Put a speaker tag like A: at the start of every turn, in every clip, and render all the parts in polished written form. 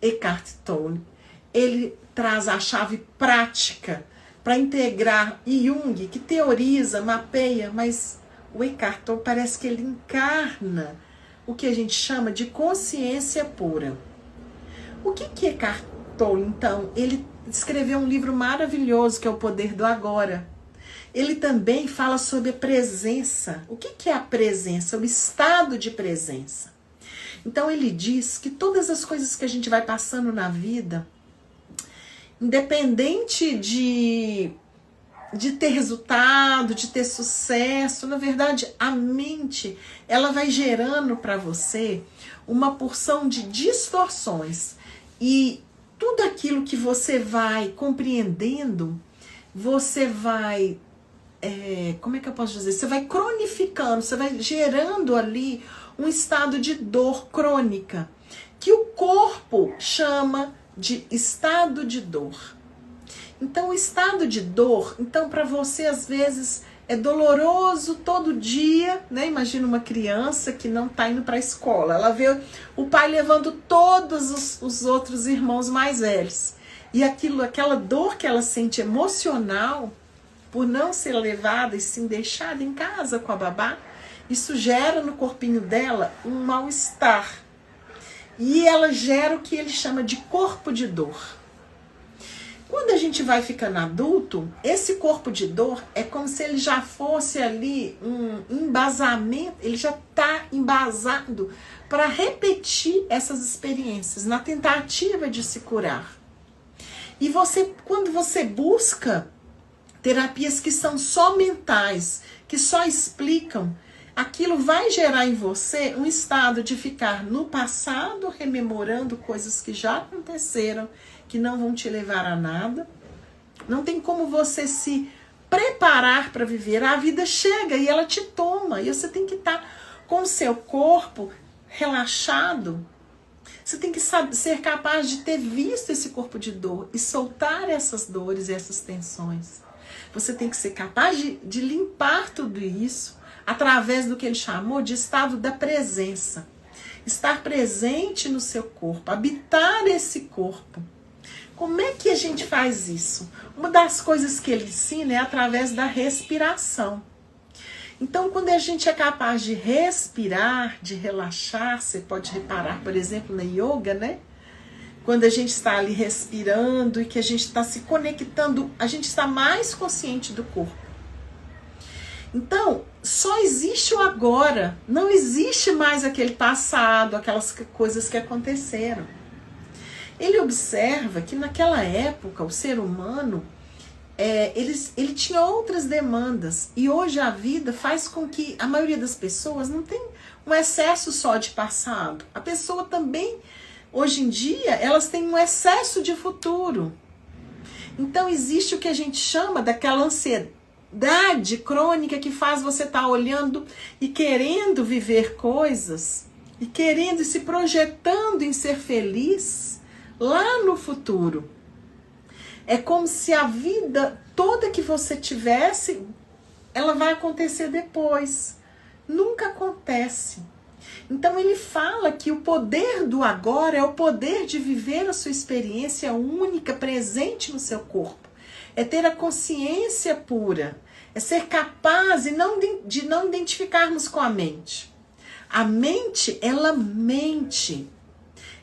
A: Eckhart Tolle, ele traz a chave prática para integrar Jung, que teoriza, mapeia, mas o Eckhart Tolle parece que ele encarna o que a gente chama de consciência pura. O que é Eckhart Tolle, então? Ele escreveu um livro maravilhoso, que é O Poder do Agora. Ele também fala sobre a presença. O que é a presença? O estado de presença. Então ele diz que todas as coisas que a gente vai passando na vida, independente de ter resultado, de ter sucesso, na verdade, a mente, ela vai gerando para você uma porção de distorções. E tudo aquilo que você vai compreendendo, você vai, como é que eu posso dizer? Você vai cronificando, você vai gerando ali um estado de dor crônica, que o corpo chama de estado de dor. Então, o estado de dor, então para você às vezes é doloroso todo dia, né? Imagina uma criança que não está indo para a escola, ela vê o pai levando todos os outros irmãos mais velhos. E aquela dor que ela sente emocional, por não ser levada e sim deixada em casa com a babá, isso gera no corpinho dela um mal-estar. E ela gera o que ele chama de corpo de dor. Quando a gente vai ficando adulto, esse corpo de dor é como se ele já fosse ali um embasamento, ele já está embasado para repetir essas experiências, na tentativa de se curar. E quando você busca terapias que são só mentais, que só explicam, aquilo vai gerar em você um estado de ficar no passado, rememorando coisas que já aconteceram, que não vão te levar a nada. Não tem como você se preparar para viver. A vida chega e ela te toma. E você tem que estar com o seu corpo relaxado. Você tem que ser capaz de ter visto esse corpo de dor e soltar essas dores e essas tensões. Você tem que ser capaz de limpar tudo isso através do que ele chamou de estado da presença. Estar presente no seu corpo, habitar esse corpo. Como é que a gente faz isso? Uma das coisas que ele ensina é através da respiração. Então, quando a gente é capaz de respirar, de relaxar, você pode reparar, por exemplo, na yoga, né? Quando a gente está ali respirando e que a gente está se conectando, a gente está mais consciente do corpo. Então, só existe o agora. Não existe mais aquele passado, aquelas coisas que aconteceram. Ele observa que naquela época o ser humano, ele tinha outras demandas. E hoje a vida faz com que a maioria das pessoas não tem um excesso só de passado. A pessoa também, hoje em dia, elas têm um excesso de futuro. Então existe o que a gente chama daquela ansiedade crônica que faz você estar olhando e querendo viver coisas, e querendo e se projetando em ser feliz lá no futuro. É como se a vida toda que você tivesse, ela vai acontecer depois. Nunca acontece. Então ele fala que o poder do agora é o poder de viver a sua experiência única, presente no seu corpo. É ter a consciência pura. É ser capaz de não identificarmos com a mente. A mente, ela mente.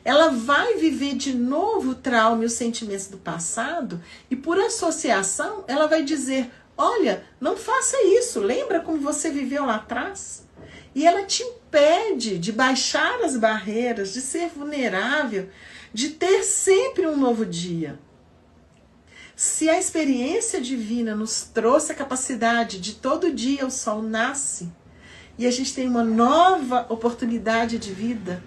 A: Ela vai viver de novo o trauma e os sentimentos do passado e por associação ela vai dizer, olha, não faça isso, lembra como você viveu lá atrás? E ela te impede de baixar as barreiras, de ser vulnerável, de ter sempre um novo dia. Se a experiência divina nos trouxe a capacidade de todo dia o sol nasce e a gente tem uma nova oportunidade de vida,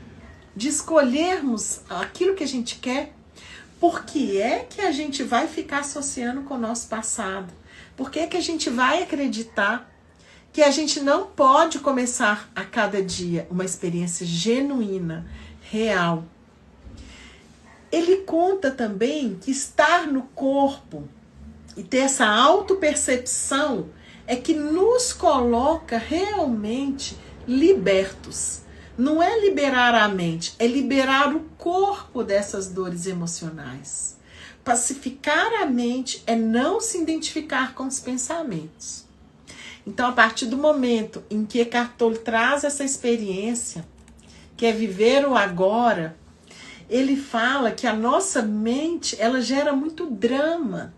A: de escolhermos aquilo que a gente quer, por que é que a gente vai ficar associando com o nosso passado? Por que é que a gente vai acreditar que a gente não pode começar a cada dia uma experiência genuína, real? Ele conta também que estar no corpo e ter essa autopercepção é que nos coloca realmente libertos. não é liberar a mente, é liberar o corpo dessas dores emocionais. Pacificar a mente é não se identificar com os pensamentos. Então, a partir do momento em que Eckhart Tolle traz essa experiência, que é viver o agora, ele fala que a nossa mente, ela gera muito drama.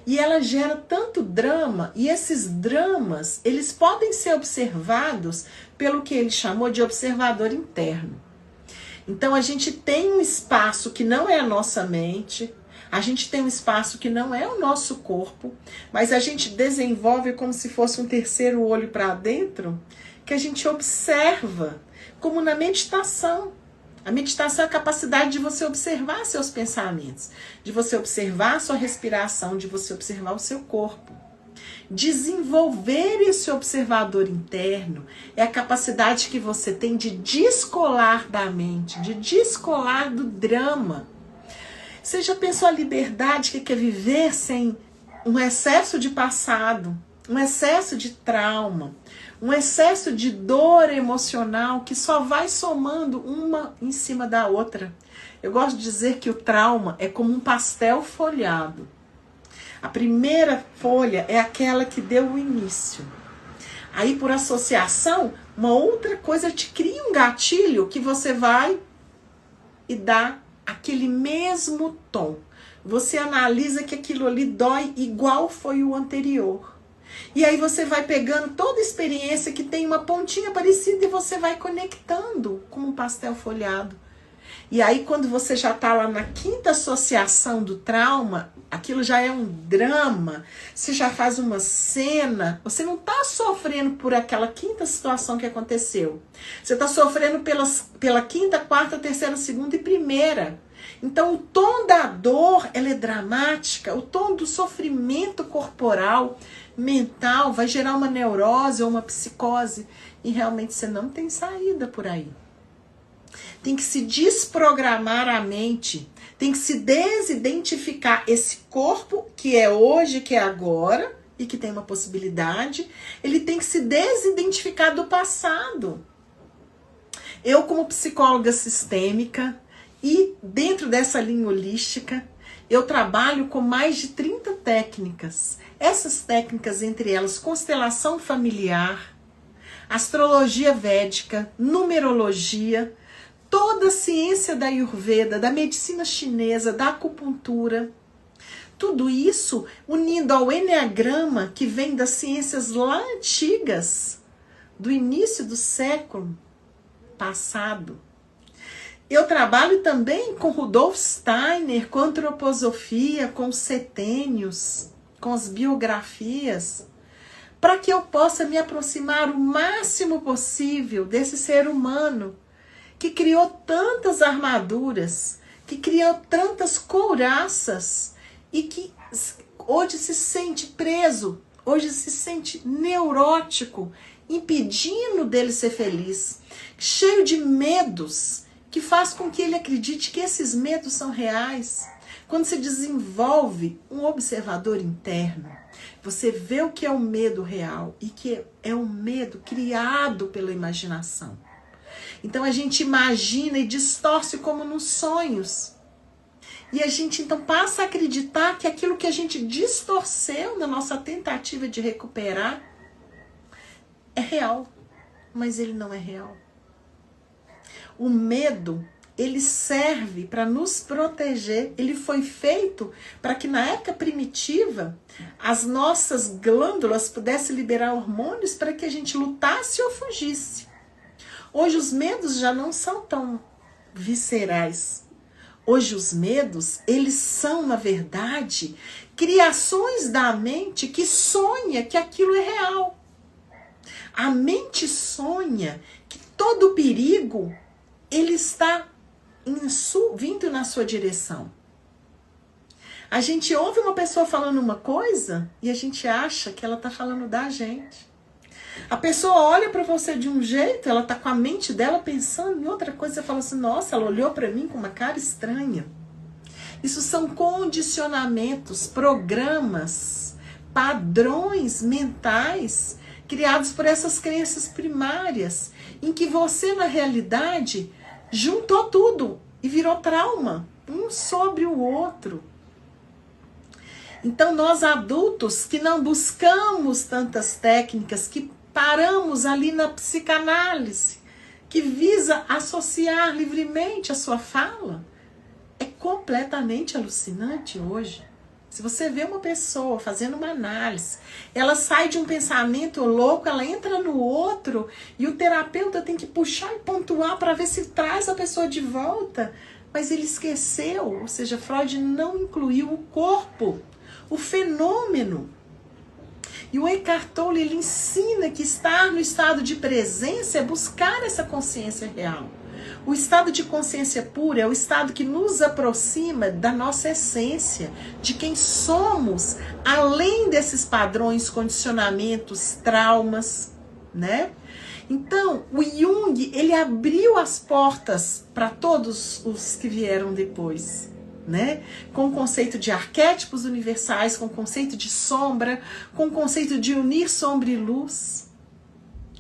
A: E ela gera tanto drama, e esses dramas, eles podem ser observados pelo que ele chamou de observador interno. Então, a gente tem um espaço que não é a nossa mente, a gente tem um espaço que não é o nosso corpo, mas a gente desenvolve como se fosse um terceiro olho para dentro, que a gente observa, como na meditação. A meditação é a capacidade de você observar seus pensamentos, de você observar sua respiração, de você observar o seu corpo. Desenvolver esse observador interno é a capacidade que você tem de descolar da mente, de descolar do drama. Você já pensou a liberdade que é viver sem um excesso de passado, um excesso de trauma, um excesso de dor emocional que só vai somando uma em cima da outra? Eu gosto de dizer que o trauma é como um pastel folhado. A primeira folha é aquela que deu o início. Aí, por associação, uma outra coisa te cria um gatilho que você vai e dá aquele mesmo tom. Você analisa que aquilo ali dói igual foi o anterior. E aí você vai pegando toda a experiência que tem uma pontinha parecida e você vai conectando com um pastel folhado. E aí quando você já está lá na quinta associação do trauma, aquilo já é um drama, você já faz uma cena, você não está sofrendo por aquela quinta situação que aconteceu. Você está sofrendo pela quinta, quarta, terceira, segunda e primeira. Então o tom da dor, ela é dramática, o tom do sofrimento corporal, mental, vai gerar uma neurose ou uma psicose e realmente você não tem saída por aí. Tem que se desprogramar a mente, tem que se desidentificar esse corpo que é hoje, que é agora e que tem uma possibilidade, ele tem que se desidentificar do passado. Eu, como psicóloga sistêmica e dentro dessa linha holística, eu trabalho com mais de 30 técnicas. Essas técnicas, entre elas, constelação familiar, astrologia védica, numerologia, toda a ciência da Ayurveda, da medicina chinesa, da acupuntura. Tudo isso unindo ao Eneagrama, que vem das ciências lá antigas, do início do século passado. Eu trabalho também com Rudolf Steiner, com antroposofia, com os setênios, com as biografias, para que eu possa me aproximar o máximo possível desse ser humano que criou tantas armaduras, que criou tantas couraças e que hoje se sente preso, hoje se sente neurótico, impedindo dele ser feliz, cheio de medos, que faz com que ele acredite que esses medos são reais. Quando se desenvolve um observador interno, você vê o que é o medo real e que é um medo criado pela imaginação. Então a gente imagina e distorce como nos sonhos. E a gente então passa a acreditar que aquilo que a gente distorceu na nossa tentativa de recuperar é real, mas ele não é real. O medo, ele serve para nos proteger. Ele foi feito para que na época primitiva as nossas glândulas pudessem liberar hormônios para que a gente lutasse ou fugisse. Hoje os medos já não são tão viscerais. Hoje os medos, eles são, na verdade, criações da mente que sonha que aquilo é real. A mente sonha que todo perigo, ele está vindo na sua direção. A gente ouve uma pessoa falando uma coisa e a gente acha que ela está falando da gente. A pessoa olha para você de um jeito, ela está com a mente dela pensando em outra coisa, você fala assim, nossa, ela olhou para mim com uma cara estranha. Isso são condicionamentos, programas, padrões mentais criados por essas crenças primárias em que você, na realidade, juntou tudo e virou trauma, um sobre o outro. Então, nós adultos que não buscamos tantas técnicas, que paramos ali na psicanálise, que visa associar livremente a sua fala, é completamente alucinante hoje. Se você vê uma pessoa fazendo uma análise, ela sai de um pensamento louco, ela entra no outro, e o terapeuta tem que puxar e pontuar para ver se traz a pessoa de volta. Mas ele esqueceu, ou seja, Freud não incluiu o corpo, o fenômeno. E o Eckhart Tolle, ele ensina que estar no estado de presença é buscar essa consciência real. O estado de consciência pura é o estado que nos aproxima da nossa essência, de quem somos, além desses padrões, condicionamentos, traumas, né? Então, o Jung, ele abriu as portas para todos os que vieram depois, né? Com o conceito de arquétipos universais, com o conceito de sombra, com o conceito de unir sombra e luz,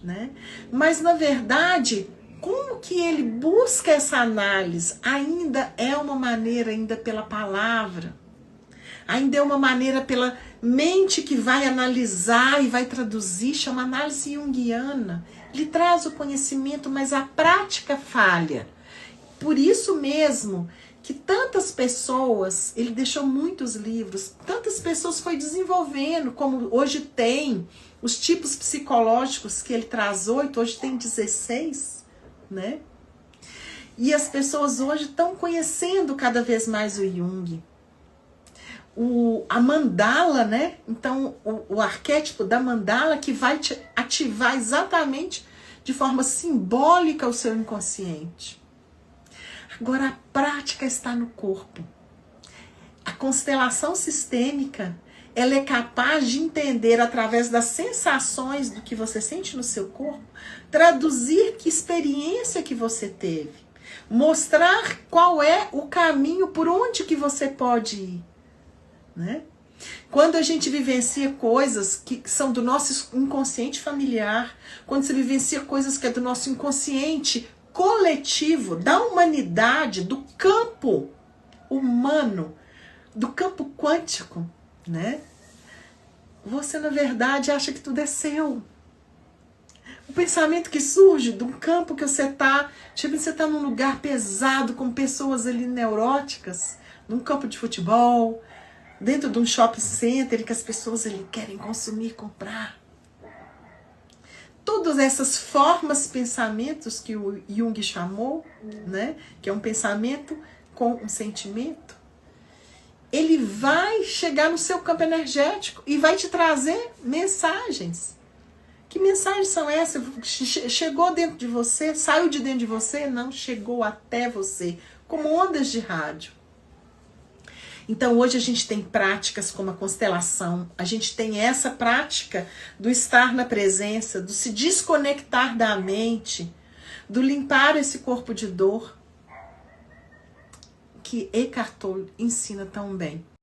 A: né? Mas, na verdade, como que ele busca essa análise? Ainda é uma maneira, ainda pela palavra, ainda é uma maneira pela mente que vai analisar e vai traduzir, chama análise junguiana. Ele traz o conhecimento, mas a prática falha. Por isso mesmo que tantas pessoas, ele deixou muitos livros, tantas pessoas foi desenvolvendo, como hoje tem os tipos psicológicos, que ele traz 8, hoje tem 16, né? E as pessoas hoje estão conhecendo cada vez mais o Jung. A mandala, né? Então, o arquétipo da mandala que vai te ativar exatamente de forma simbólica o seu inconsciente. Agora, a prática está no corpo. A constelação sistêmica, ela é capaz de entender através das sensações do que você sente no seu corpo, traduzir que experiência que você teve, mostrar qual é o caminho por onde que você pode ir, né? Quando a gente vivencia coisas que são do nosso inconsciente familiar, quando você vivencia coisas que é do nosso inconsciente coletivo, da humanidade, do campo humano, do campo quântico, né? Você, na verdade, acha que tudo é seu. O pensamento que surge de um campo que você está, tipo, você está num lugar pesado, com pessoas ali neuróticas, num campo de futebol, dentro de um shopping center, que as pessoas ali querem consumir, comprar. Todas essas formas, pensamentos que o Jung chamou, né, que é um pensamento com um sentimento, ele vai chegar no seu campo energético e vai te trazer mensagens. Que mensagens são essas? Chegou dentro de você? Saiu de dentro de você? Não, chegou até você, como ondas de rádio. Então, hoje a gente tem práticas como a constelação, a gente tem essa prática do estar na presença, do se desconectar da mente, do limpar esse corpo de dor, que Eckhart Tolle ensina tão bem.